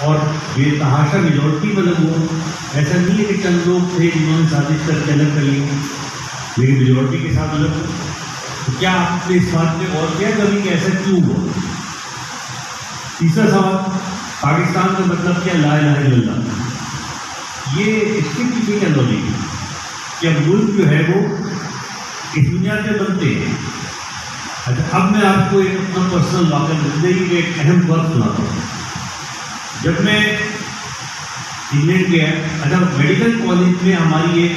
और बेतहाशा मेजॉरिटी मतलब वो ऐसा नहीं है कि चंद लोग थे जिन्होंने साजिश करके अलग कर ली, लेकिन मेजॉरिटी के साथ अलग। तो क्या आपने इस बात पे गौर किया कभी कि ऐसा क्यों हुआ? तीसरा सवाल, पाकिस्तान का मतलब क्या ला इलाहा इल्लल्लाह, ये इसके पीछे क्या लॉजिक है? क्या मुल्क जो है वो इस दुनिया में बनते हैं? अच्छा, अब मैं आपको एक अपना पर्सनल वाक़या ज़िंदगी में एक अहम वक्त सुनाता हूँ। जब मैं इंग्लैंड गया, अच्छा मेडिकल कॉलेज में हमारी एक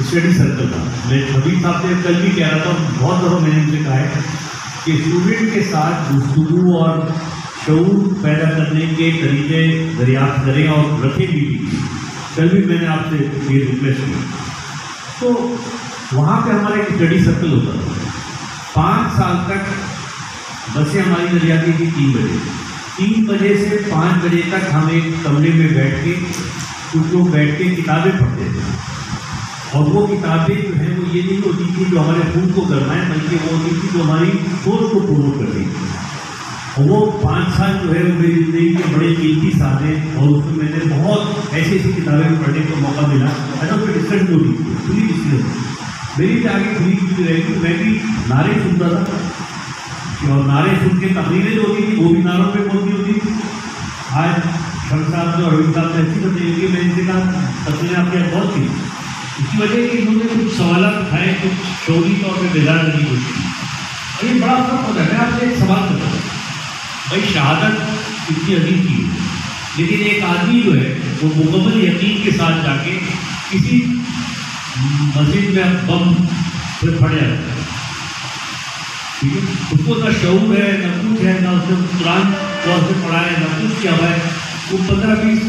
स्टडी सर्कल था। मैं हबीब साहब से कल भी कह रहा था, बहुत दफ़ा मैंने उनसे कहा है कि स्टूडेंट के साथ गुफ्तगू और शऊर पैदा करने के तरीके दरियाफ्त करें और रखें भी। कल भी मैंने आपसे ये रिक्वेस्ट की। तो वहाँ पे हमारा एक स्टडी सर्कल होता था। 5 साल तक बसें हमारी चली जाती थी 3 बजे। 3 बजे से 5 बजे तक हम एक कमरे में बैठ के कुछ लोग बैठ के किताबें पढ़ते थे। और वो किताबें जो है वो ये नहीं होती थी जो हमारे खून को गरमाएं, बल्कि वो होती थी जो हमारी सोच को प्रोमोट कर रही थी। और वो 5 साल जो है वो मेरी ज़िंदगी के बड़े कीमती साल हैं, और उसमें मैंने बहुत ऐसी ऐसी किताबें पढ़ने का मौका मिला। अच्छा, कोई डिस्कशन होती थी, पूरी डिस्कशन मेरी भी आगे खुली खुली रहेगी। मैं भी नारे सुनता था और नारे सुन के तकरीरें जो होती थी वो भी नारों पे पहुँची होती थी। आज शम्स साहब ने और अरविंद साहब ने ऐसी बताइए, मैं इनसे कहा तकरीरें आपके यहाँ बहुत थी। इसकी वजह कि इन्होंने कुछ सवाल उठाए, कुछ शोरी तौर पर बेदार करने की कोशिश की। और ये बड़ा फर्क होता है। मैं आपसे एक सवाल करता हूँ, भाई शहादत इतनी अजीब चीज़ है, लेकिन एक आदमी जो है वो मुकम्मल यकीन के साथ जाके किसी मस्जिद में बम फिर फट जाता है, ठीक है? उसको ना शऊर है, ना कुछ है, ना उसने कुरान को से पढ़ा है, ना कुछ किया हुआ है। वो 15-20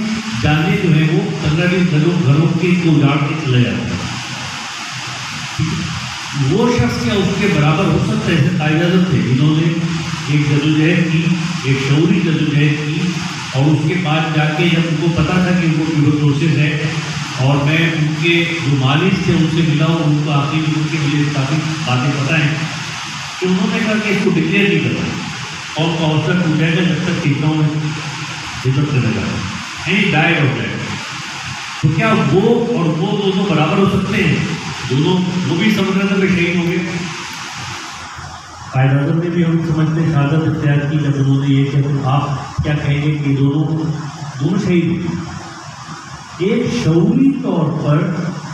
जाने जो है वो 15-20 घरों के को उजाड़ के चले जाते हैं, ठीक है? वो शख्स क्या उसके बराबर हो सकता है? ऐसे कायद-ए-आज़म थे जिन्होंने एक जदोजहद की, एक शऊरी जदोजहद की, और उसके बाद जाके जब उनको पता था कि उनको ट्यूबरक्लोसिस है, और मैं उनके जो मालिक थे उनसे मिला और उनको आखिरी उनके लिए काफ़ी बातें पता हैं कि उन्होंने कहा कि इसको डिक्लेयर नहीं करना और काउंसलर टूट जाएगा जब तक टीका में हिम्मत करने लगा एनी डाइट हो जाएगा। तो क्या वो और वो दोनों बराबर हो सकते हैं? दोनों वो भी समुद्र में शहीद हो गए। कायद-ए-आज़म ने भी हम समझते हैं शहादत इख्तियार की जब उन्होंने ये किया। तो आप क्या कहेंगे कि दोनों शहीद हुए? एक शऊरी तौर पर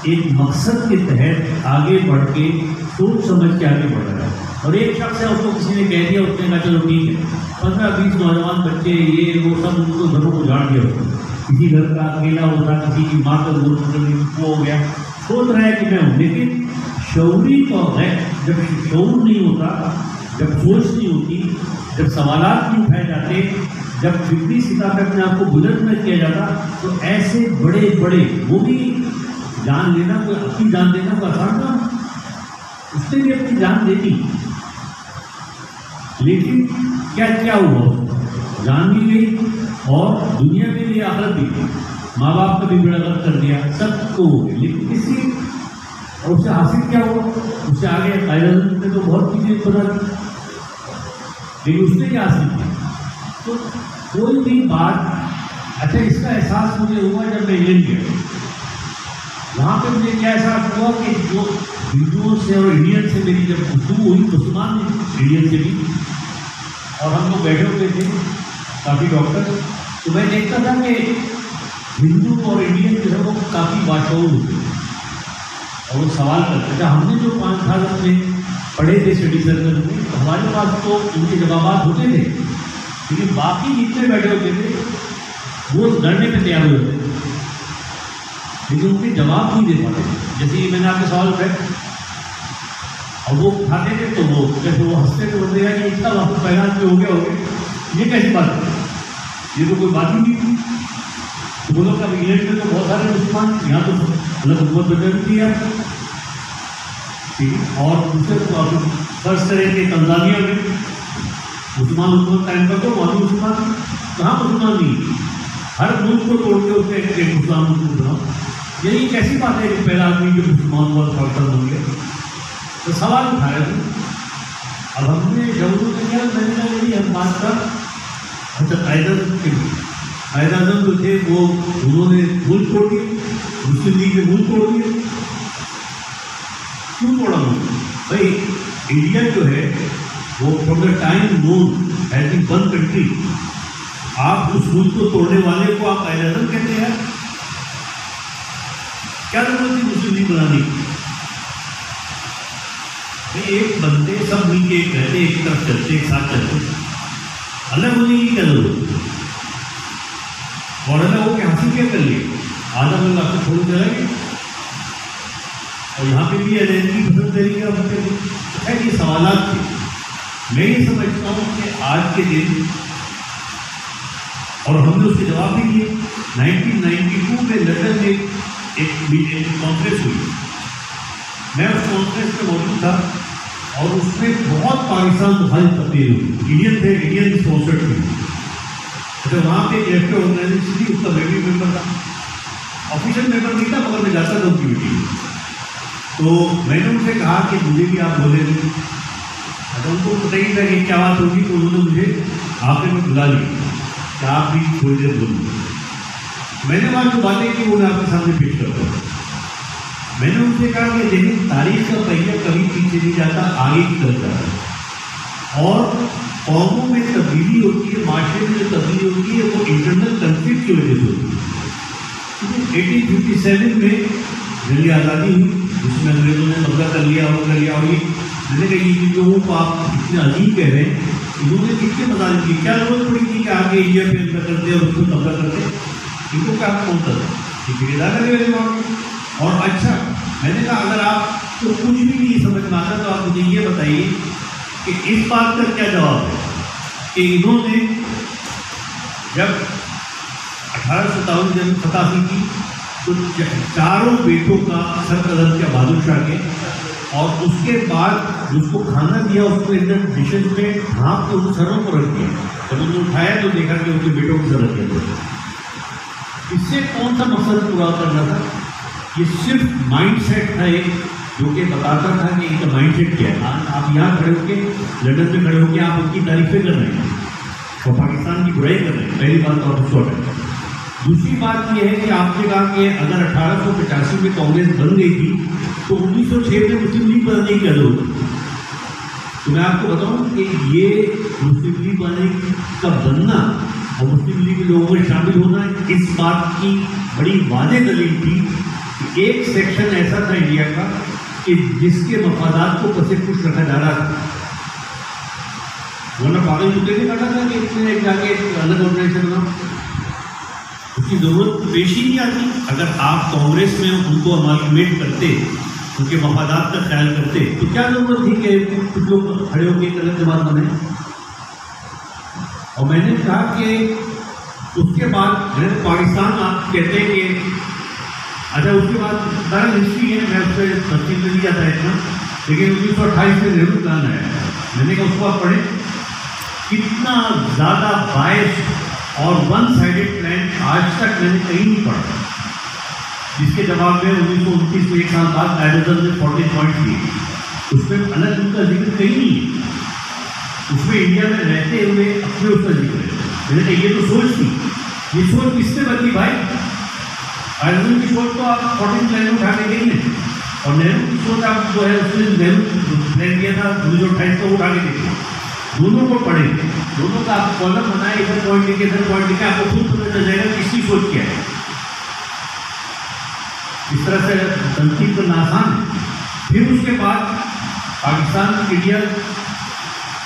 एक मकसद के तहत आगे बढ़ के सोच समझ के आगे बढ़ रहा है, और एक शख्स है उसको किसी ने कह दिया, उसने कहा चलो ठीक है, 15-20 नौजवान बच्चे ये वो सब उनको घरों को उजाड़ दिया होता, किसी घर का अकेला होता, किसी की माँ का वो हो गया, सोच रहा है कि मैं हूँ। लेकिन शऊरी तौर है, जब शऊर नहीं होता, जब सोच नहीं होती, जब सवालात नहीं उठाए जाते, जब फिक्री सतह पर अपने आप को बुलंद न किया जाता, तो ऐसे बड़े बड़े वो भी जान लेना, कोई अपनी जान देना कोई आसान काम, उसने भी अपनी जान दे दी। लेकिन क्या क्या हुआ? जान भी गई और दुनिया में भी आखिरत भी गई। माँ बाप का भी बड़ा गलत कर दिया, सब तो हो गए, लेकिन किसी और उससे हासिल क्या हुआ? उससे आगे कायद-ए-आज़म ने तो बहुत चीज़ें बना दी, लेकिन उसने क्या हासिल किया? तो कोई भी बात, अच्छा इसका एहसास मुझे हुआ जब मैं इंग्लैंड गया। वहाँ पे मुझे क्या एहसास हुआ कि जो हिंदुओं से और इंडियन से मेरी जब गुफ्तगू हुई, मुसलमान इंडियन से भी, और हम लोग बैठे हुए थे काफ़ी डॉक्टर, तो मैं देखता था कि हिंदू और इंडियन जो है वो काफ़ी बाशऊर होते हैं और वो सवाल करते थे। हमने जो 5 साल अपने पढ़े थे स्टडी सर्कल में, तो हमारे पास तो उनके जवाब होते थे, लेकिन बाकी जितने बैठे होते थे वो लड़ने पे तैयार हुए थे, लेकिन उनके जवाब नहीं दे पाते थे। जैसे मैंने आपके सवाल उठाए और वो उठाते थे तो वो जैसे वो हंसते थे, बोलते हैं कि इतना वापस पैगाम पे हो गया, ये कैसी बात है, ये तो कोई बात ही नहीं थी। तो बोलो कि इंग्लैंड में तो बहुत सारे मुसलमान, यहाँ तो अलग हुकूमत बदल थी यार, ठीक है। और दूसरे फर्स्ट तरह के तंजानिया में मुसलमान हुकूमत टाइम पर, तो वहाँ मुसलमान कहाँ मुसलमान नहीं, हर मुल्क को तोड़ के उसके एक मुसलमान मुल्क बनाओ। यही कैसी बात है कि पहला आदमी जो मुसलमान हुआ फौरन बन गया? तो सवाल उठाया थे। अब हमने जरूर क्या मैंने कहा यही हम बात कर, अच्छा कायदा कायद आज़म जो थे वो उन्होंने मुल्क तोड़ दिया, मुस्लिम लीग ने मुल्क तोड़ दिया। क्यों तोड़ा मुल्क? भाई इंडिया जो है वो from the time known has been one country. आप उस मुल्क को तोड़ने वाले को आप कायद आज़म कहते हैं? क्या जरूरत थी मुस्लिम लीग बनाने की? एक बंदे सब मिलके एक रहते, एक तरफ चलते, एक साथ चलते, अलग होने की क्या जरूरत? और अलग होकर हासिल क्या कर लिए? आधा लोग आपको छोड़ चलेंगे और यहाँ पे भी एलएनजी पसंद करेंगे आप। है ये सवालात थे। मैं ये समझता हूँ कि आज के दिन, और हमने उसके जवाब भी दिए। 1992 में लंदन में एक कॉन्फ्रेंस हुई, मैं उस कॉन्फ्रेंस में मौजूद था और उसमें बहुत पाकिस्तान मुखालिफ तब्दील हुई। इंडियन थे, इंडियन स्पॉन्सर्ड थे। अच्छा, वहाँ पे एक लेफ्ट ऑर्गेनाइजेशन थी, उसका मैं भी मेंबर था। ऑफिशियल मेंबर नहीं था मगर मैं जाता था उनकी मीटिंग। तो मैंने उनसे कहा कि मुझे भी आप बोले थे। अच्छा, उनको पता ही था कि क्या बात होगी, तो उन्होंने मुझे आखिर में बुला लिया कि आप भी थोड़ी देर बोलिए। मैंने वहाँ जो बातें की वो मैं आपके सामने पेश करता हूँ। मैंने उनसे कहा कि देखिए, तारीख का पहिया कभी पीछे नहीं जाता, आगे की तरफ जाता है। और कौमों में तब्दीली होती है, माशरे में जो तब्दीली होती है वो इंटरनल कंफ्लिक्ट की वजह से होती है। 1857 में जंग आज़ादी हुई, जिसमें अंग्रेजों ने कब्जा कर लिया, वो कर लिया। और ये मैंने कहा ये लोगों को आप इतने अजीब कह रहे हैं, इन्होंने कितने मसाले की क्या जरूरत पड़ी थी कि आगे इंडिया पे अंदर करते और उसको कब्जा करते? इनको क्या कौन करता? ठेकेदार लगे वहाँ। और अच्छा, मैंने कहा अगर आप तो कुछ भी नहीं समझ में आता तो आप मुझे ये बताइए कि इस बात का क्या जवाब है कि इन्होंने जब 1857 जब फतह की तो चारों बेटों का सर कदम किया बहादुर शाह के, और उसके बाद उसको खाना दिया, उसके अंदर डिशेज में ढाँप के उन सरों को रख दिया। जब उन्होंने उठाया तो देखा कि उनके बेटों को सर रख दिया। इससे कौन सा मकसद पूरा करना था? ये सिर्फ माइंडसेट था एक, जो कि बताता था कि इनका माइंडसेट क्या है। आप यहाँ खड़े होके, लंदन में खड़े होके आप उनकी तारीफें कर रहे हैं और पाकिस्तान की बुराई कर रहे हैं। पहली बात और शॉर्ट है। दूसरी बात यह है कि आपने कहा कि अगर 1885 में कांग्रेस बन गई थी तो 1906 में मुस्लिम लीग बनने की क्या जरूरत है? तो मैं आपको बताऊं कि ये मुस्लिम लीग बनने का बनना और मुस्लिम लीग के लोगों में शामिल होना इस बात की बड़ी वाज़ेह दलील थी कि एक सेक्शन ऐसा था इंडिया का कि जिसके मफादात को कसे खुश रखा जा रहा था। वरना पागल मुद्दे ने कहा था कि इसमें जाके अलग ऑर्गेनाइजेशन बना, उसकी जरूरत पेश ही नहीं आती। अगर आप कांग्रेस में उनको अमालगमेट करते, उनके मफादात का ख्याल करते, तो क्या जरूरत थी कि कुछ लोग खड़े होकर एक अलग जमात बने? और मैंने कहा कि उसके बाद पाकिस्तान आप कहते हैं कि अच्छा, उसके बाद दरअसल हिस्ट्री है, मैं उस पर तफसील में नहीं जाता इतना, लेकिन 1928 में नेहरू प्लान आया। मैंने कहा उसको आप पढ़ें, कितना ज़्यादा बायस और वन साइडेड प्लान आज तक मैंने कहीं नहीं पढ़ा। जिसके जवाब में 1929 में एक साल बाद कायदे ने 40 पॉइंट दिए, उसमें अलग उनका जिक्र कहीं नहीं है। उसमें इंडिया में रहते हुए अपने उसका जिक्र है। मैंने कहा ये तो सोच थी, ये सोच किसने बदली भाई? कायदे की सोच तो आप 14 प्लान उठा के गई है, और नेहरू की सोच आप जो है उसने नेहरू प्लान किया था 1928 को उठा के देखिए। दोनों को पढ़े, दोनों का आप कॉलम बनाए, इधर पॉइंट लिखे, इधर पॉइंट लिखे, आपको खुद पता चल जाएगा किसकी सोच क्या है। इस तरह से तनकीद करना आसान है। फिर उसके बाद पाकिस्तान इंडिया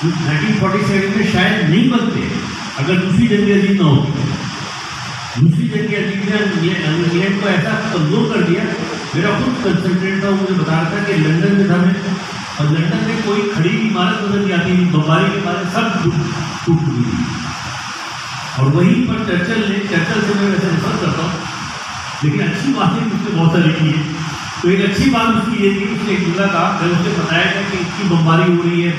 1947 में शायद नहीं बनते अगर दूसरी जंग अजीब ना होती। दूसरी जंग अजीब ने इंग्लैंड को ऐसा कमजोर कर दिया। मेरा खुद कंसल्टेंट था, मुझे बता रहा था कि लंदन में था मैं, और लंदन में कोई खड़ी इमारत नजर नहीं आती, बमबारी के बारे सब टूट गई थी। और वहीं पर चर्चिल से मैं वैसे नफरत करता हूँ, लेकिन अच्छी बातें उसने बहुत सारी की है। तो एक अच्छी बात उसकी ये थी, उसने एक जुमला कहा, जब उसने बताया था कि इसकी बमबारी हो रही है,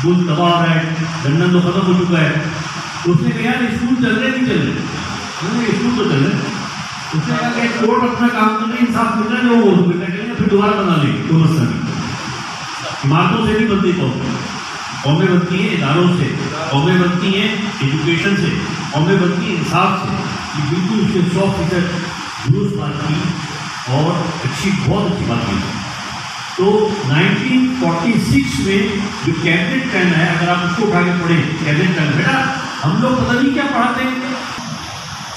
मुल्क तबाह हो रहा है, लंदन तो खत्म हो चुका है, तो उसने कहा यार स्कूल चल रहे नहीं चल रहे? स्कूल तो चल रहे। उसने कहा कि कोर्ट अपना काम कर रही, इंसाफ मिल रहा है, वो मिल रहा है, फिर दोबारा बना लेंगे, कोई मसला नहीं। इमारतों से नहीं बनती कौमें बनती हैं इदारों से, कौमें बनती हैं एजुकेशन से, कौमें बनती हैं इंसाफ से। कि बिल्कुल उसने 100% दुरुस्त बात की और बहुत अच्छी बात की। तो 1946 में जो कैबिनेट प्लान है, अगर आप उसको उठा के पढ़ें, कैबिनेट प्लान, बेटा हम लोग पता नहीं क्या पढ़ाते हैं,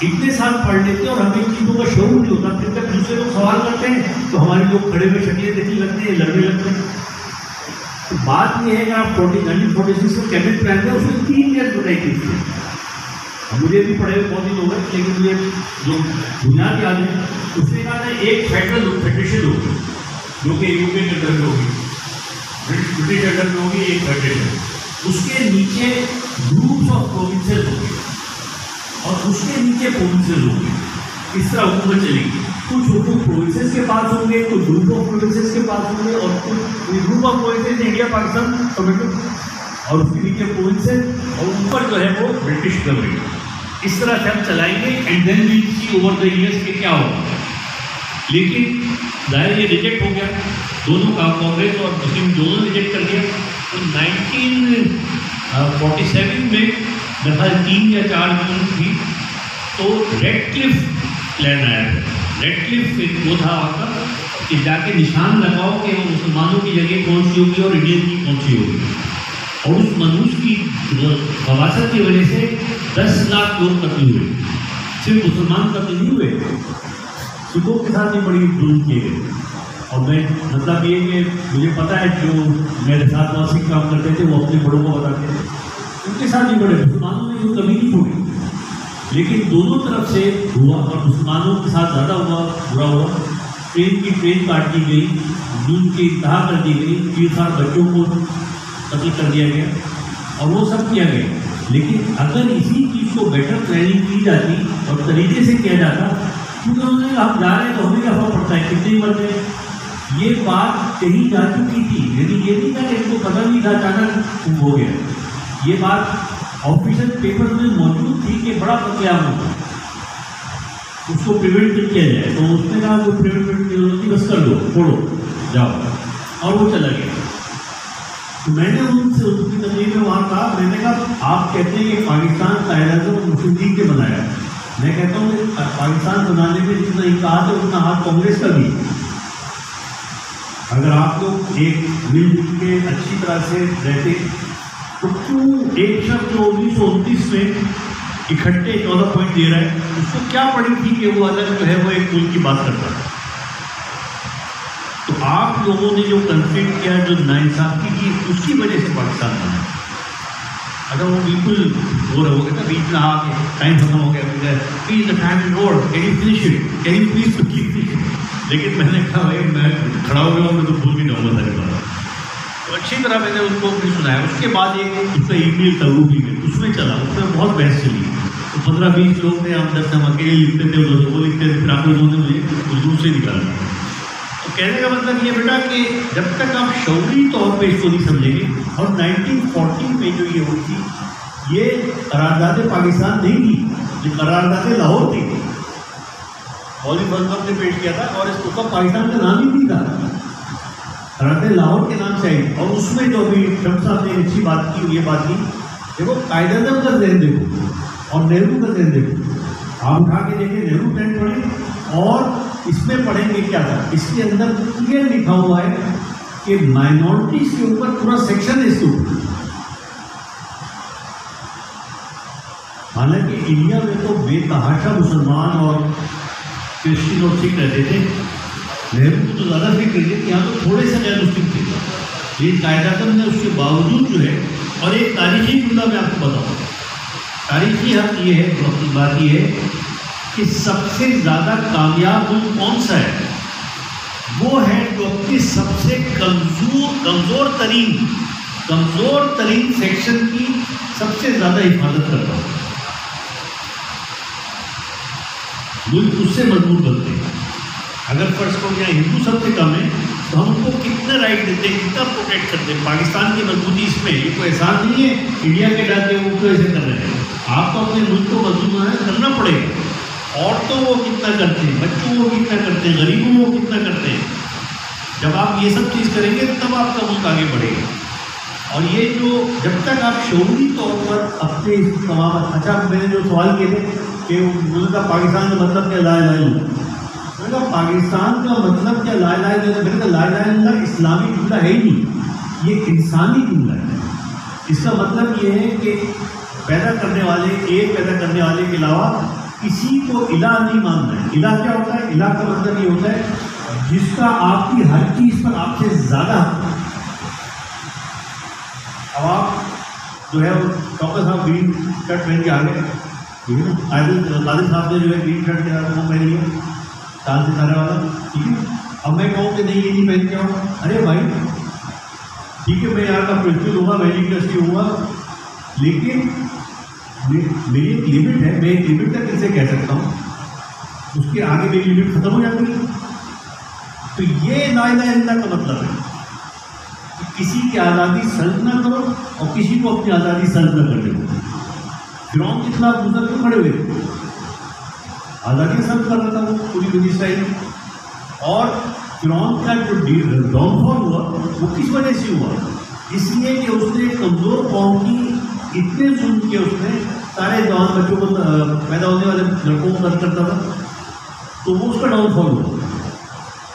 इतने साल पढ़ लेते हैं और हमें चीज़ों का शौक नहीं होता, फिर जब दूसरे लोग सवाल करते हैं तो हमारे लोग खड़े हुए शक्लें देखने लगते हैं, लड़ने लगते हैं। तो बात यह है कि आप 1946 में कैबिनेट प्लान है, उसमें 3 ईयर बनाई थी। मुझे भी पढ़े हुए बहुत दिन हो गए, लेकिन मुझे जो बुनियाद याद है, उसने कहा था एक फेडरेशन होगी जो कि यूके के अंदर में होगी, ब्रिटिश अंडर में होगी एक फेडरेशन, उसके नीचे ग्रुप्स ऑफ प्रोविंसेस होंगे और उसके नीचे प्रोविंसेस होंगे। इस तरह हुकूमत चलेगी, कुछ हुकूम प्रोविंसेस के पास होंगे, कुछ ग्रुप ऑफ प्रोविंसेस के पास होंगे और कुछ group of provinces India Pakistan tomato और उसके नीचे प्रोविंसेस और ऊपर जो है वो ब्रिटिश गवर्नमेंट। इस तरह से हम चलाएंगे and then we see over the years के क्या होगा। लेकिन जाहिर ये रिजेक्ट हो गया, दोनों का कांग्रेस और मुस्लिम दोनों रिजेक्ट कर दिया। तो 1947 में मेरा 3 या 4 जून थी, तो रेडक्लिफ प्लान आया था। रेडक्लिफ एक वो था आपका कि जाके निशान लगाओ कि वो मुसलमानों की जगह कौन सी होगी और इंडियन की कौन सी होगी। और उस मनहूस की खवासत की वजह से 10 लाख लोग कत्ल हुए, सिर्फ मुसलमान कत्ल नहीं हुए, सिखों के साथ भी बड़ी जुल्म किए गए। और मैं मतलब ये कि मुझे पता है जो मेरे साथ वहाँ सिख काम करते थे वो अपने बड़ों को बताते थे, उनके साथ भी बड़े मुसलमानों ने जो कभी नहीं छोड़ी, लेकिन दोनों तरफ से हुआ और मुसलमानों के साथ ज़्यादा हुआ, बुरा हुआ। ट्रेन काट दी गई, दूध की इंतहा कर दी गई, 3 बच्चों को कत्ल कर दिया गया और वो सब किया गया। लेकिन अगर इसी चीज़ को बेटर प्लानिंग की जाती और तरीके से किया जाता, क्योंकि उन्होंने हम जा रहे हैं तो हमें क्या फर्क पड़ता है कितने मरते हैं, ये बात कहीं जा चुकी थी। यदि ये नहीं था कि इनको पता नहीं था, अचानक हो गया। ये बात ऑफिशियल पेपर में मौजूद थी कि बड़ा क्या होगा, उसको प्रिवेंट किया जाए। तो उसने कहा वो प्रिवेंट की जरूरत नहीं, बस कर दो, छोड़ो, जाओ, और वो चला गया। तो मैंने उनसे उसकी तकलीफ में वहाँ कहा, मैंने कहा आप कहते हैं कि पाकिस्तान कायदा मुस्लिम लीग के बनाया, मैं कहता हूँ कि पाकिस्तान बनाने में जितना इनकार है उतना हाथ कांग्रेस का भी। अगर आप लोग एक मिलजुल के अच्छी तरह से रहते तो क्यों एक शब्द जो 1929 में इकट्ठे 14 पॉइंट दे रहा है, उसको क्या पड़ी थी कि वो अलग जो है वो एक मुल्क की बात करता है। तो आप लोगों ने जो कंफ्लिक्ट किया, जो नाइंसाफी की, उसकी वजह से पाकिस्तान बना। अगर वो बिल्कुल वो रहोगे ना बीच में आके टाइम खत्म हो गया, please the time is over, can you finish it, can you please to keep it. लेकिन मैंने कहा भाई मैं खड़ा हो गया, मैं तो भूल भी जाऊँगा सारी बात। तो अच्छी तरह मैंने उसको भी सुनाया। उसके बाद एक उसका ईमेल था, वो भी उसमें चला, उसमें बहुत बहस चली। तो 15-20 लोग थे, हम 10 हम अकेले लिखते थे, उधर वो लिखते थे, फिर आप लोगों ने मुझे उर्दू से निकाला। तो कहने का मतलब ये बेटा कि जब तक आप शौरी तौर पे इसको नहीं समझेंगे। और 1940 में जो ये हुई थी, ये करारदाद पाकिस्तान नहीं थी, ये करारदाद लाहौर थी। मौलवी फजल ने पेश किया था और इसको पाकिस्तान का नाम ही नहीं था, करारदाद लाहौर के नाम से आई। और उसमें जो अभी ट्रम्प साहब ने अच्छी बात की, ये बात की, देखो कायदे-आज़म का ज़हन देखो और नेहरू का ज़हन देखो, आप उठा के देखें नेहरू प्लान पढ़ें और इसमें पढ़ेंगे क्या था। इसके अंदर क्लियर लिखा हुआ है कि माइनॉरिटीज के ऊपर पूरा सेक्शन है इसके ऊपर। हालांकि इंडिया में तो बेतहाशा मुसलमान और क्रिश्चियन और सिख रहते थे, नेहरू को तो ज़्यादा फिक्र थी कि यहाँ तो थोड़े से गैर मुस्लिम थे, लेकिन कायदा-आज़म ने उसके बावजूद जो है। और एक तारीखी जुमला मैं आपको बताऊँ, तारीखी हक ये है, बात ये है कि सबसे ज़्यादा कामयाब मुल्क कौन सा है, वो है जो अपनी सबसे कमज़ोर तरीन सेक्शन की सबसे ज़्यादा हिफाजत करता है। मुल्क उससे मजबूत बनते हैं। अगर फर्ज को यहाँ हिंदू सबसे कम है तो हम उनको कितना राइट देते हैं, कितना प्रोटेक्ट करते हैं। पाकिस्तान की मजबूती इसमें, ये कोई एहसास नहीं है इंडिया के डाके वो तो ऐसे कर रहे हैं। आपको अपने मुल्क को मजबूत करना पड़ेगा। औरतों वो कितना करते हैं, बच्चों को कितना करते हैं, गरीबों को कितना करते हैं। जब आप ये सब चीज़ करेंगे तब आपका मुल्क आगे बढ़ेगा। और ये जो जब तक आप शौरी तौर पर अपने तमाम, अच्छा मैंने जो सवाल किए थे कि उन्होंने कहा पाकिस्तान का मतलब क्या ला इलाहा इल्लल्लाह। मैंने कहा पाकिस्तान का मतलब क्या ला इलाहा इल्लल्लाह। मैंने कहा ला इलाहा इल्लल्लाह इस्लामी जुमला है ही नहीं, ये इंसानी जुमला है। इसका मतलब ये है कि पैदा करने वाले, एक पैदा करने वाले के अलावा किसी को इलाह नहीं मानना है। इलाह क्या होता है? इलाह का मतलब ये होता है जिसका आपकी हर चीज़ पर आपसे ज़्यादा। अब आप जो है डॉक्टर साहब ग्रीन शर्ट पहन के आ गए, ठीक है ना। आदिल साहब ने जो है ग्रीन शर्ट वो पहन लिया, चांद सितारे वाला, ठीक है। अब मैं कहूँ कि नहीं ये नहीं पहन के आओ, अरे भाई ठीक है, मैं यहाँ का प्रिंसिपल हूँगा, मैं इंडस्ट्री हूँगा, लेकिन मेरी एक लिमिट है, मैं एक लिमिट तक इसे कह सकता हूँ, उसके आगे मेरी लिमिट खत्म हो जाती है। तो ये ला इलाहा इल्लल्लाह का मतलब है कि किसी की आज़ादी सल्ब ना करो और किसी को अपनी आज़ादी सल्ब न करने दो। फिरौन के खिलाफ दूसरा क्यों खड़े हुए? आज़ादी सल्ब कर रहा था वो पूरी बनी इसराइल। और फिरौन का जो डाउनफॉल हुआ वो किस वजह से हुआ? इसलिए कि उसने कमज़ोर कौम की इतने जुल्म किए, उसने सारे जवान बच्चों को, पैदा होने वाले लड़कों को कत्ल करता था, तो वो उसका डाउनफॉल हुआ।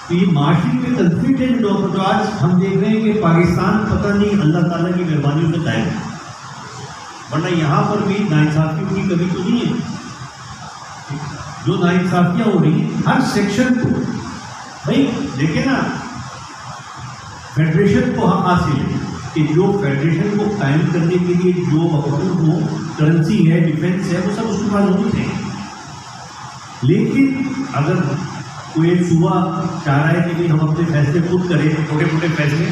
तो ये माशरे में कंफ्लिक्ट है जो आज हम देख रहे हैं कि पाकिस्तान पता नहीं अल्लाह ताला की मेहरबानी से चाहे, वरना यहाँ पर भी नाइंसाफ़ियों की कमी तो नहीं है। जो नाइंसाफ़ियाँ हो रही हैं हर सेक्शन को, भाई देखिए ना, फेडरेशन को हम हासिल है कि जो फेडरेशन को कायम करने के लिए जो वक़्त हो, करेंसी है, डिफेंस है, वो सब उसके पास होनी चाहिए। लेकिन अगर कोई एक सूबा चाह रहा है कि भाई हम अपने फैसले खुद करें, छोटे छोटे फैसले,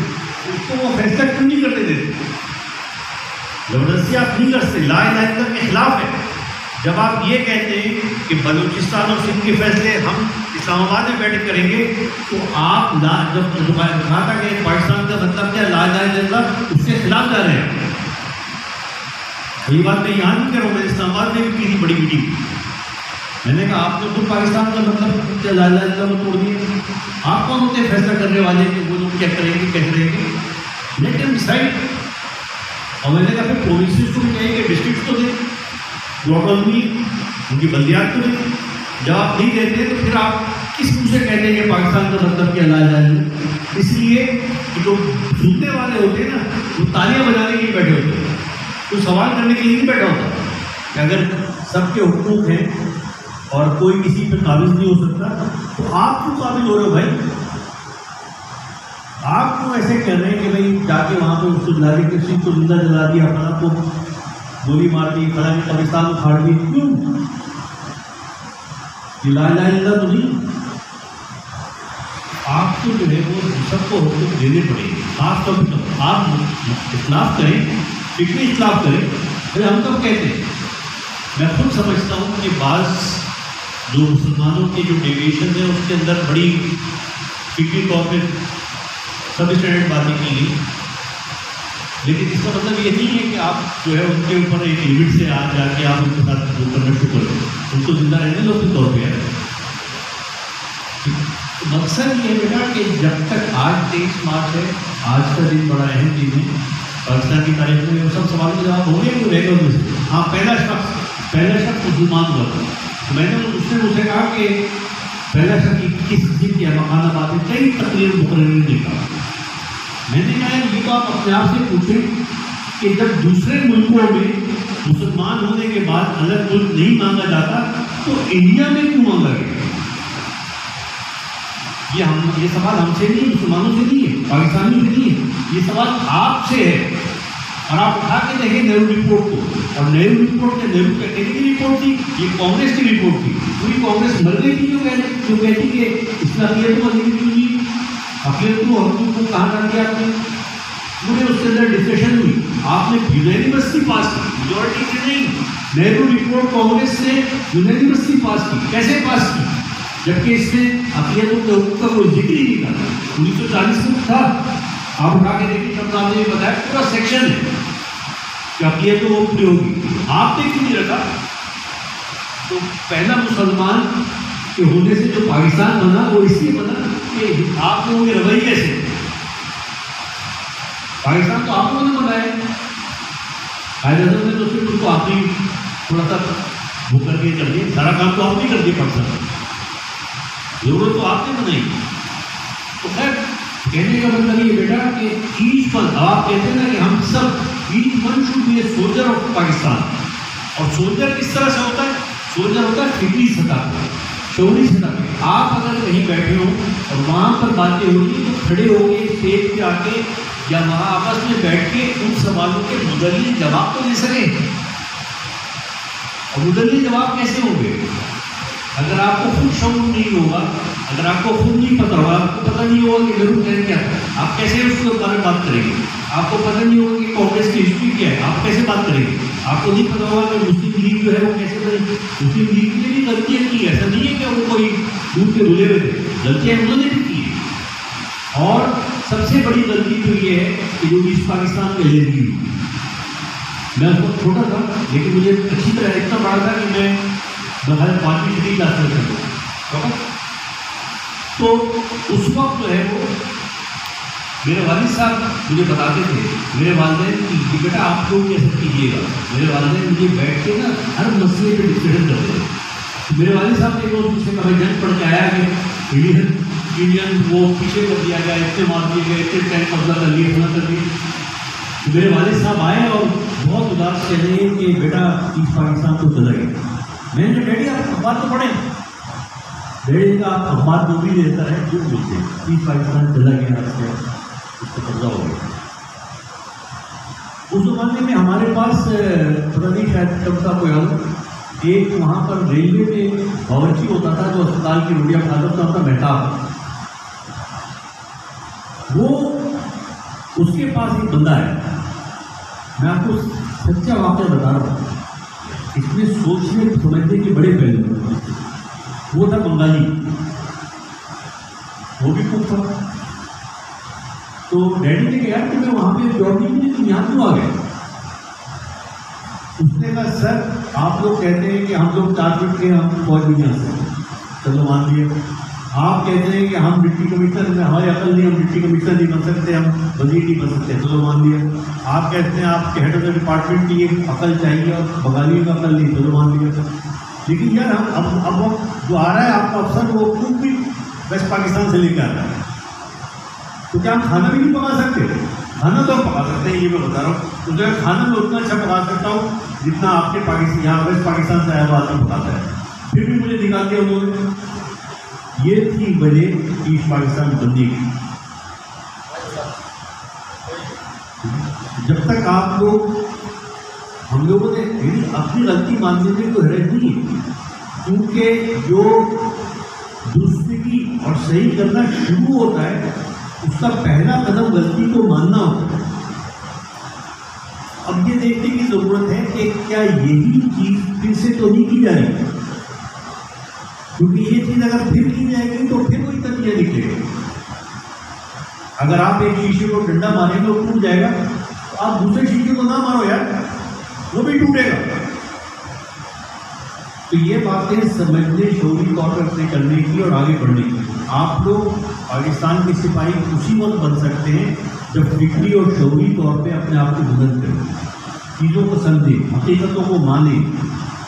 उसको वो फैसला क्यों नहीं करने देते? जबरदस्ती आप नहीं कर सकते, ला इलाहा इल्लल्लाह के खिलाफ है। जब आप ये कहते हैं कि बलूचिस्तान और सिंध के फैसले हम इस्लामाबाद में बैठ करेंगे, तो आप जब कहा था कि पाकिस्तान का मतलब क्या ला इलाहा इल्लल्लाह, उसके खिलाफ जा रहे हैं। ये बात मैं यहाँ नहीं कर रहा हूँ, मैं इस्लामाबाद में भी की थी बड़ी मीटिंग। मैंने कहा आपने खुद पाकिस्तान का मतलब क्या ला इलाहा इल्लल्लाह में तोड़ दिया। आप कौन होते फैसला करने वाले कि वो लोग क्या करेंगे, कैसे रहेंगे? Let them decide. और मैंने कहा फिर प्रोविंसेस को भी कहेंगे, डिस्ट्रिक्ट को दें, ऑटोनॉमी उनकी बल्दियात को दें। जब आप नहीं देते तो फिर आप किस मुँह से कहते हैं कि पाकिस्तान का मतलब क्या ला इलाहा इल्लल्लाह? इसलिए कि जो सुनने वाले होते हैं ना, वो तालियां बजाने के लिए बैठे होते हैं, तो सवाल करने के लिए नहीं बैठा होता कि अगर सबके हुकूक हैं और कोई किसी पे काबिज नहीं हो सकता, तो आप क्यों काबिज हो रहे हो भाई? आप क्यों ऐसे कह रहे हैं कि भाई जाके वहाँ पे उसको जला दी, किसी को जिंदा जला दिया, फला को गोली मार दी, फला ने पाकिस्तान को फाड़ दी, क्यों? ला इलाहा इल्लल्लाह तो नहीं। आपको जो है वो सबको हुकूक देने पड़ेंगे। खास तौर पर आप इख्लाफ करें, फिक्री इख्लाफ करें, फिर हम कब कहते हैं? मैं खुद समझता हूँ कि बाज़ जो मुसलमानों के जो डेविएशन है उसके अंदर बड़ी फिक्री तौर पर सब स्टैंडर्ड बातें की गई, लेकिन इसका मतलब ये नहीं है कि आप जो है उनके ऊपर एक लिमिट से आ जाके आप उनके साथ वो करना शुरू करें, उनको जिंदा रहने लो अपने तौर पर। तो मकसद ये है बेटा कि जब तक आज 23 मार्च है, आज का दिन बड़ा अहम दिन है पाकिस्तान की तारीख में, वो सब सवाल के जवाब हो गए तो रहेगा उसमें। हाँ, पहला शख्स मुसलमान हुआ था, तो मैंने उसने मुझसे कहा कि पहला शख्स किस दिन की मकाना बात है, कई तकरीर मुकर्रर ने कहा। मैंने कहा ये तो आप अपने आप से पूछें कि जब दूसरे मुल्कों में मुसलमान होने के बाद अलग मुल्क नहीं मांगा जाता तो इंडिया में क्यों मांगा गया? ये सवाल हमसे नहीं, मुसलमानों से नहीं है, पाकिस्तानियों से नहीं है, ये सवाल आपसे है। और आप उठा के देखें नेहरू रिपोर्ट को, और नेहरू रिपोर्ट के नेहरू की रिपोर्ट थी, ये कांग्रेस की रिपोर्ट थी। पूरी कांग्रेस मर गई थी जो कहती कि इसमें अक़लियत को नहीं क्यों दी, अक़लियत को हुकूक को कहाँ कर दिया आपने? पूरे उसके अंदर डिस्कशन हुई, आपने यूनानिमसली पास की, मेजॉरिटी से नहीं। नेहरू रिपोर्ट कांग्रेस ने यूनानिमसली पास की। कैसे पास की? जबकि इसमें अक़लियतों के हुकूक का कोई जिक्र ही नहीं था। 1940 में था, आप उठा के देखिए, तब आपने बताया पूरा सेक्शन है कि अक़लियतों वो पूरी होगी, आपने क्यों नहीं रखा? तो पहला मुसलमान के होने से जो पाकिस्तान बना वो इसलिए बना कि आप लोगों के रवैये कैसे, पाकिस्तान तो आप लोगों ने बनाया, कायदे आज़म ने तो सिर्फ उसको आखिरी थोड़ा सा वो करके कर दिए, सारा काम तो आपने कर दिया पाकिस्तान में, जरूरत तो आपने बनाई। तो खैर कहने का मतलब ये बेटा कि ईच वन, आप कहते हैं ना कि हम सब each one should be a soldier of Pakistan. और सोल्जर किस तरह से होता है? सोल्जर होता है फिक्री सतह पर, शौरी सतह पे। आप अगर कहीं बैठे हो और वहाँ पर बातें हो रही तो खड़े होके स्टेज पे आके या वहाँ आपस में बैठ के उन सवालों के मुदल्ली जवाब तो दे सकें। और मुदल्ली जवाब कैसे होंगे? अगर आपको खुद शौक नहीं होगा, अगर आपको खुद नहीं पता होगा, आपको पता नहीं होगा कि जरूर करें क्या, आप कैसे उसके बारे में बात करेंगे? आपको पता नहीं होगा कि कांग्रेस की हिस्ट्री क्या है, आप कैसे बात करेंगे? आपको नहीं पता होगा कि मुस्लिम लीग जो है वो कैसे बनी। मुस्लिम लीग ने भी गलतियाँ की, ऐसा नहीं है कि वो कोई दूध के धुले हुए थे, गलतियाँ उन्होंने भी की है। और सबसे बड़ी गलती तो ये है कि जो ईस्ट पाकिस्तान में ले ली, मैं बहुत छोटा था लेकिन मुझे अच्छी तरह इतना बड़ा था कि मैं 5वीं 6वीं क्लास में था। तो उस वक्त जो है वो मेरे वालिद साहब मुझे बताते थे, मेरे वालिदैन कि बेटा आप लोग कैसे कीजिएगा। मेरे वालिदैन मुझे बैठ के ना हर मसले पे डिस्कशन करते थे। तो मेरे वालिद साहब ने रोज मुझसे कहा जंग पढ़ के आया कि इंडियन वो पीछे कर दिया गया, इतने मार दिए गए, इतने टैंक कब्जा कर लिए, होना कर दिए। तो मेरे वालिद साहब आए और बहुत उदास कह रहे हैं कि बेटा ईस्ट पाकिस्तान को चला गया। मैंने डैडी आप अखबार तो पढ़े। डैडी का आप अखबार जो भी देता है जो बोलते हैं ईस्ट पाकिस्तान चला गया, उसको कब्जा हो गया। उस जमाने में हमारे पास पता नहीं शायद कब था कोई याद, एक वहाँ पर रेलवे में बावर्ची होता था जो अस्पताल की रोटियाँ खाता था, मेहताब। वो उसके पास एक बंदा है, मैं आपको सच्चा वाक़या बता रहा हूँ, इसमें सोचने समझने के बड़े पहलू। वो था बंगाली, वो भी कुक था। तो डैडी ने कहा कि मैं वहाँ पे जॉब नहीं मिली, तुम यहाँ क्यों आ गए? उसने कहा सर आप लोग कहते हैं कि हम लोग 4 फीट के हम फौज भी नहीं आ सकते, चलो मान लिया। आप कहते हैं कि हम डिप्टी कमिश्नर में हमारी अकल नहीं, हम डिप्टी कमिश्नर नहीं बन सकते, हम वजीर नहीं बन सकते, चलो मान लिया। आप कहते हैं आपके हेड ऑफ द डिपार्टमेंट की एक अकल चाहिए और बंगाली का अकल नहीं, चलो मान लिया। लेकिन यार हम अब जो आ रहा है आपका अफसर वो खुद भी वेस्ट पाकिस्तान से लेकर आ रहा है, तो क्या हम खाना भी नहीं पका सकते? खाना तो हम पका सकते हैं, ये मैं बता रहा हूँ। तो जो खाना मैं उतना अच्छा पका सकता हूँ जितना आपके पाकिस्तान यहाँ वेस्ट पाकिस्तान से आया हुआ आदमी पकाता है। फिर भी मुझे निकाल दिया उन्होंने। ये थी वजह ईस्ट पाकिस्तान बनने की। जब तक आप लोग, हम लोगों ने अपनी गलती मानने में तो हरज नहीं है, क्योंकि जो दुरुस्ती और सही करना शुरू होता है उसका पहला कदम गलती को मानना होता है। अब ये देखने की जरूरत है कि क्या यही चीज फिर से तो नहीं की जा रही, क्योंकि ये चीज अगर फिर की जाएगी तो फिर कोई नतीजा निकलेगा। अगर आप एक शीशे को डंडा मारेंगे और टूट जाएगा, तो आप दूसरे शीशे को ना मारो यार, वो भी टूटेगा। तो ये बातें समझने, शौरी तौर पर अपने करने की और आगे बढ़ने की। आप लोग पाकिस्तान के सिपाही उसी वक्त बन सकते हैं जब फिक्री और शौरी तौर पे अपने आप को बुलंद करें, चीज़ों को समझें, हकीकतों को मानें,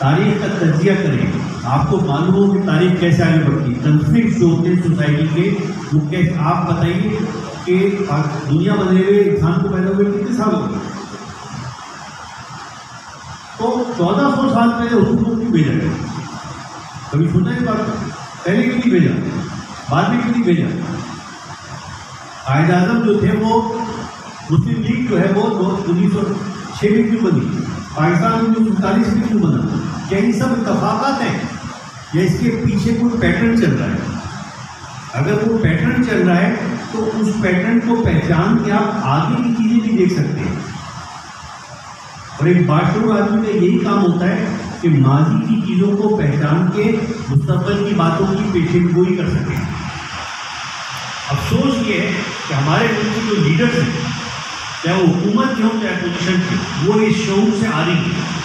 तारीख का तजिया करें। आपको मालूम हो कि तारीख कैसे आगे बढ़ती है, कन्फ्लिक्ट जो होते हैं सोसाइटी के, वो कैसे, आप बताइए कि दुनिया बने हुए इंसान को पैदा हुए कितने साल हो गए? तो 1400 साल पहले हुजूर को क्यों भेजा गया? कभी सोचा है बात? पहले क्यों नहीं भेजा, बाद में क्यों नहीं भेजा? कायद आज़म जो थे वो मुस्लिम लीग जो है वो 1906 में क्यों बनी? पाकिस्तान 1947 में क्यों बना? क्या ये सब इत्तफाक़ात हैं या इसके पीछे कोई पैटर्न चल रहा है? अगर वो पैटर्न चल रहा है तो उस पैटर्न को पहचान के आप आगे की चीज़ें भी देख सकते हैं। और एक बाशूर आदमी का यही काम होता है कि माजी की चीज़ों को पहचान के मुस्तक़बिल की बातों की पेशेनगोई कर सके। अफसोस ये है कि हमारे मुल्क के जो लीडर्स हैं, चाहे वो हुकूमत के हों चाहे पोजिशन के, वो इस शऊर से आ रही है।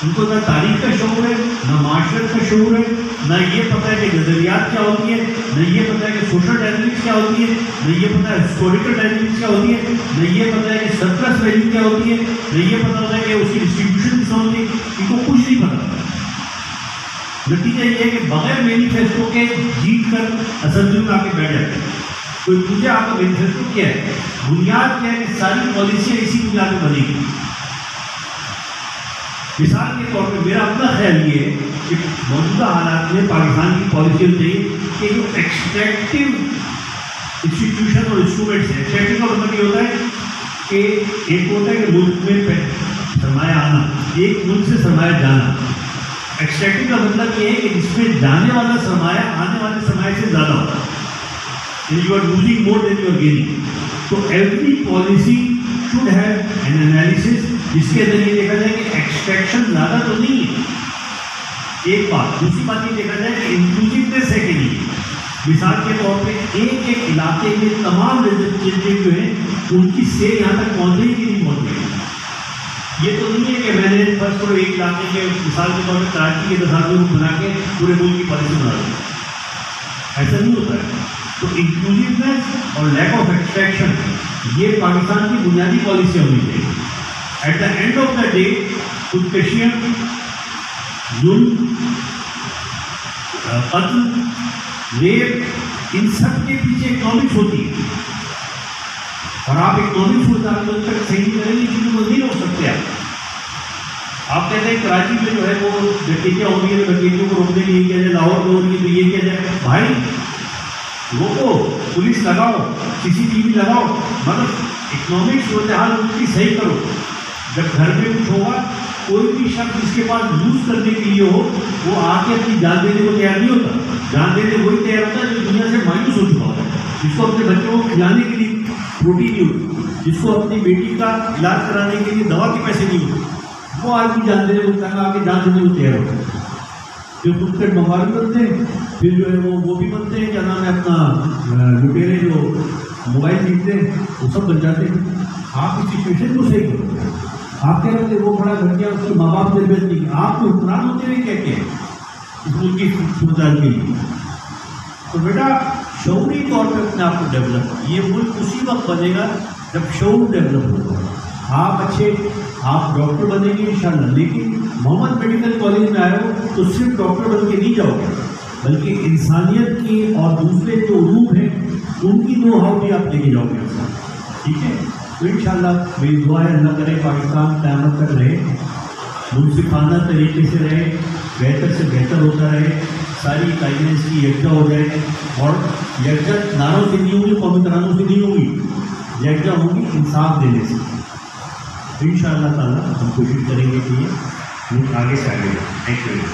उनको ना तारीख का शऊर है, ना माशरत का शऊर है, ना ये पता है कि नज़रियात क्या होती है, न ये पता है कि सोशल डायनेमिक्स क्या होती है, न ये पता है हिस्टोरिकल डायनेमिक्स क्या होती है, न ये पता है कि सरप्लस वैल्यू क्या होती है, न ये पता होता है कि उसकी डिस्ट्रीब्यूशन किस होती है। इनको कुछ नहीं पता। नतीजा ये है कि बगैर मैनिफेस्टो के जीत कर असेंबली में आके बैठ जाते हैं। कोई पूछे आपका मैनिफेस्टो क्या है, बुनियाद क्या है कि सारी पॉलिसियाँ इसी बुनियाद में बनेगी। मिसाल के तौर पर मेरा अपना ख्याल ये है कि मौजूदा हालात में पाकिस्तान की पॉलिसी चाहिए कि जो एक्सट्रैक्टिव इंस्टीट्यूशन और इंस्ट्रूमेंट्स हैं, एक्सट्रैक्टिव का मतलब ये होता है कि एक होता है कि मुल्क में सरमाया आना, एक मुल्क से सरमाया जाना। एक्सट्रैक्टिव का मतलब ये है कि इसमें जाने वाला सरमाया आने वाले सरमाए से ज़्यादा होता है, you are losing more than you are gaining. तो every policy should have an analysis जिसके अंदर ये देखा जाए कि एक्सट्रैक्शन ज़्यादा तो नहीं है, एक बात। दूसरी बात ये देखा जाए कि इंक्लूसिवनेस है कि नहीं। मिसाल के तौर पे एक एक इलाके में तमाम रिप्रेजेंटेटिव जो हैं उनकी से यहाँ तक पहुँच रही कि नहीं पहुँच रही। ये तो नहीं है कि मैंने फर्स्ट को एक इलाके के मिसाल के तौर पर कराची के 10 आदमी को बना के पूरे मुल्क की पॉलिसी बना दी, ऐसा नहीं होता है। तो इंक्लूसिवनेस और लैक ऑफ एक्सट्रैक्शन ये पाकिस्तान की बुनियादी पॉलिसी होनी चाहिए। At the end of the day खुदकशियाँ, जुल्म, कत्ल, रेप, इन सब के पीछे इकोनॉमिक्स होती है और आप इकोनॉमिक्स को तक सही नहीं करेंगे क्योंकि वो नहीं रोक सकते। आप कहते हैं कराची में जो है वो डकैतियाँ हो रही है, डकैतियों को रोकने के लिए क्या जाए, लाहौर में हो रही है तो ये क्या जाए, भाई रोको, पुलिस लगाओ, CCTV लगाओ, मतलब इकोनॉमिक्स सूरत हाल उनकी सही करो। जब घर में कुछ होगा कोई भी शख्स जिसके पास यूज़ करने के लिए हो वो आके अपनी जान देने को तैयार नहीं होता। जान देने वही तैयार होता है जो दुनिया से मायूस हो चुका होता है, जिसको अपने बच्चों को खिलाने के लिए रोटी नहीं होती, जिसको अपनी बेटी का इलाज कराने के लिए दवा के पैसे नहीं होते, वो आदमी जान देने को आके जान देने को तैयार होता है। जो कुछ बमबार बनते हैं फिर जो है वो भी बनते हैं, क्या नाम है अपना लुटेरे जो मोबाइल जीतते हैं वो सब बन जाते हैं। आप इस सिचुएशन को सही करो। आप कह रहे थे वो बड़ा घर गया, उसके माँ बाप निर्भर नहीं, आप तो हुक्मरान होते हुए कहते हैं इस मुल्क की सुविधा के लिए। तो बेटा शऊरी तौर पे अपने आप को डेवलप, ये मुल्क उसी वक्त बनेगा जब शऊर डेवलप होगा। आप डॉक्टर बनेंगे इंशाल्लाह, लेकिन मोहम्मद मेडिकल कॉलेज में आए हो तो सिर्फ डॉक्टर बन के नहीं जाओगे, बल्कि इंसानियत की और दूसरे जो उलूम हैं उनकी नो हाउ भी आप लेके जाओगे, ठीक है। तो इंशाल्लाह मेरी दुआ है अल्लाह करे पाकिस्तान क़यामत तक रहे, मुनसिफाना तरीके से रहे, बेहतर से बेहतर होता रहे, सारी इकाइयाँ इसकी यकजा हो जाए। और यकजा नारों से नहीं होंगी, कौमी तरानों से नहीं होंगी, यकजा होंगी इंसाफ देने से। इंशाअल्लाह ताला हम कोशिश करेंगे कि ये आगे से आगे। Thank you.